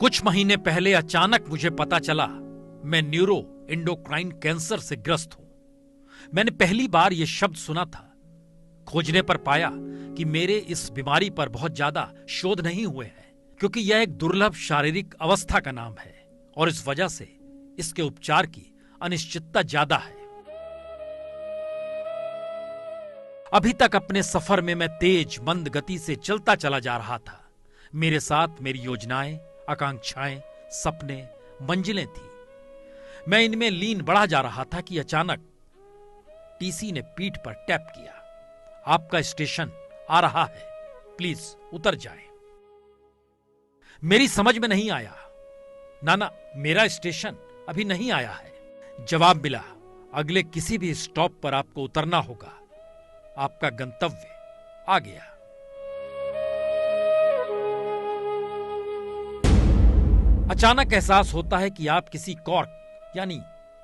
कुछ महीने पहले अचानक मुझे पता चला मैं न्यूरो एंडोक्राइन कैंसर से ग्रस्त हूं। मैंने पहली बार यह शब्द सुना था। खोजने पर पाया कि मेरे इस बीमारी पर बहुत ज्यादा शोध नहीं हुए हैं, क्योंकि यह एक दुर्लभ शारीरिक अवस्था का नाम है और इस वजह से इसके उपचार की अनिश्चितता ज्यादा है। अभी तक अपने सफर में मैं तेज मंद गति से चलता चला जा रहा था। मेरे साथ मेरी योजनाएं, आकांक्षाएं, सपने, मंजिलें थी। मैं इनमें लीन बढ़ा जा रहा था कि अचानक टीसी ने पीठ पर टैप किया। आपका स्टेशन आ रहा है, प्लीज उतर जाएं। मेरी समझ में नहीं आया। ना, मेरा स्टेशन अभी नहीं आया है। जवाब मिला, अगले किसी भी स्टॉप पर आपको उतरना होगा। आपका गंतव्य आ गया। अचानक एहसास होता है कि आप किसी कॉर्क यानी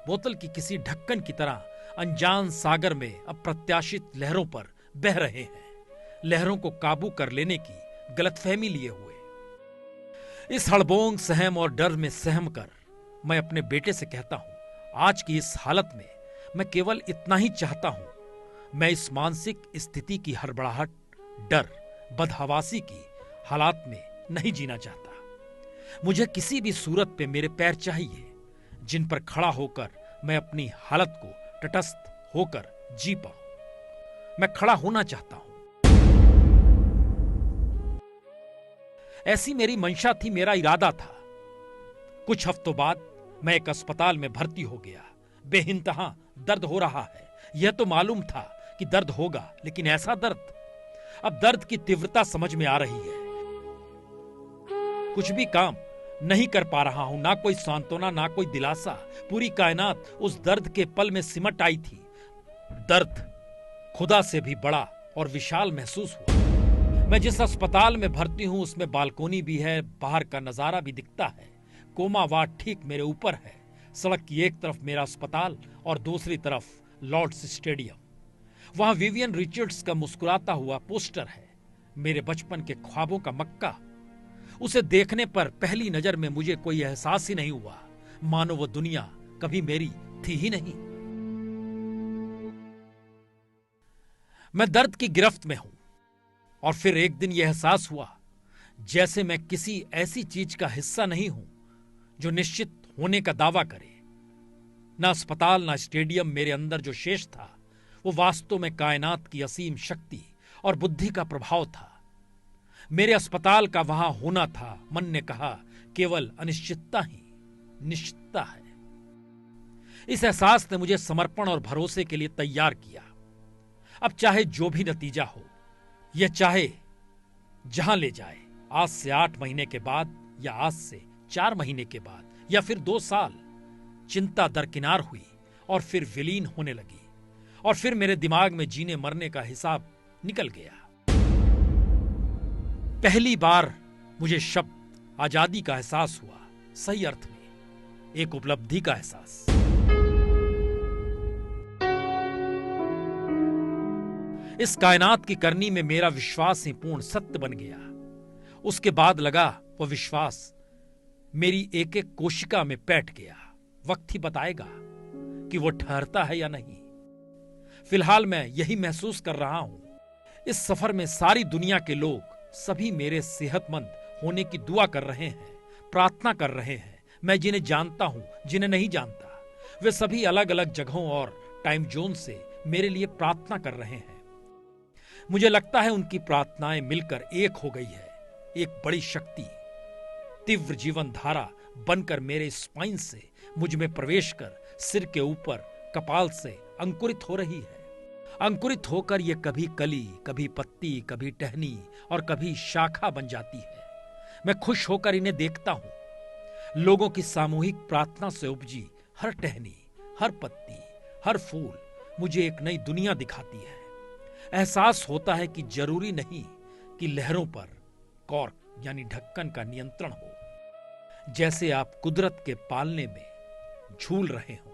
बोतल की किसी ढक्कन की तरह अनजान सागर में अप्रत्याशित लहरों पर बह रहे हैं, लहरों को काबू कर लेने की गलतफहमी लिए हुए। इस हड़बोंग, सहम और डर में सहम कर मैं अपने बेटे से कहता हूं, आज की इस हालत में मैं केवल इतना ही चाहता हूं, मैं इस मानसिक स्थिति की हड़बड़ाहट, डर, बदहवासी की हालात में नहीं जीना चाहता। मुझे किसी भी सूरत पे मेरे पैर चाहिए जिन पर खड़ा होकर मैं अपनी हालत को तटस्थ होकर जी पाऊं। मैं खड़ा होना चाहता हूं। ऐसी मेरी मंशा थी, मेरा इरादा था। कुछ हफ्तों बाद मैं एक अस्पताल में भर्ती हो गया। बेइंतहा दर्द हो रहा है। यह तो मालूम था कि दर्द होगा, लेकिन ऐसा दर्द। अब दर्द की तीव्रता समझ में आ रही है। कुछ भी काम नहीं कर पा रहा हूं, ना कोई सांत्वना, ना कोई दिलासा। पूरी कायनात उस दर्द के पल में सिमट आई थी। दर्द खुदा से भी बड़ा और विशाल महसूस हुआ। मैं जिस अस्पताल में भर्ती हूं उसमें बालकोनी भी है, बाहर का नजारा भी दिखता है। कोमा वार्ड ठीक मेरे ऊपर है। सड़क की एक तरफ मेरा अस्पताल और दूसरी तरफ लॉर्ड्स स्टेडियम। वहां विवियन रिचर्ड्स का मुस्कुराता हुआ पोस्टर है, मेरे बचपन के ख्वाबों का मक्का। उसे देखने पर पहली नजर में मुझे कोई एहसास ही नहीं हुआ, मानो वो दुनिया कभी मेरी थी ही नहीं। मैं दर्द की गिरफ्त में हूं और फिर एक दिन यह एहसास हुआ जैसे मैं किसी ऐसी चीज का हिस्सा नहीं हूं जो निश्चित होने का दावा करे। ना अस्पताल, ना स्टेडियम मेरे अंदर जो शेष था वो वास्तव में कायनात की असीम शक्ति और बुद्धि का प्रभाव था। मेरे अस्पताल का वहां होना था, मन ने कहा, केवल अनिश्चितता ही निश्चितता है। इस एहसास ने मुझे समर्पण और भरोसे के लिए तैयार किया। अब चाहे जो भी नतीजा हो, यह चाहे जहां ले जाए, आज से 8 महीने के बाद या आज से 4 महीने के बाद या फिर 2 साल, चिंता दरकिनार हुई और फिर विलीन होने लगी। और फिर मेरे दिमाग में जीने मरने का हिसाब निकल गया। पहली बार मुझे शब्द आजादी का एहसास हुआ, सही अर्थ में एक उपलब्धि का एहसास। इस कायनात की करनी में मेरा विश्वास ही पूर्ण सत्य बन गया। उसके बाद लगा वो विश्वास मेरी एक एक कोशिका में बैठ गया। वक्त ही बताएगा कि वो ठहरता है या नहीं। फिलहाल मैं यही महसूस कर रहा हूं। इस सफर में सारी दुनिया के लोग सभी मेरे सेहतमंद होने की दुआ कर रहे हैं, प्रार्थना कर रहे हैं। मैं जिन्हें जानता हूं, जिन्हें नहीं जानता, वे सभी अलग अलग जगहों और टाइम जोन से मेरे लिए प्रार्थना कर रहे हैं। मुझे लगता है उनकी प्रार्थनाएं मिलकर एक हो गई है। एक बड़ी शक्ति, तीव्र जीवन धारा बनकर मेरे स्पाइन से मुझ में प्रवेश कर सिर के ऊपर कपाल से अंकुरित हो रही है। अंकुरित होकर ये कभी कली, कभी पत्ती, कभी टहनी और कभी शाखा बन जाती है। मैं खुश होकर इन्हें देखता हूं। लोगों की सामूहिक प्रार्थना से उपजी हर टहनी, हर पत्ती, हर फूल मुझे एक नई दुनिया दिखाती है। एहसास होता है कि जरूरी नहीं कि लहरों पर कॉर्क यानी ढक्कन का नियंत्रण हो। जैसे आप कुदरत के पालने में झूल रहे हो।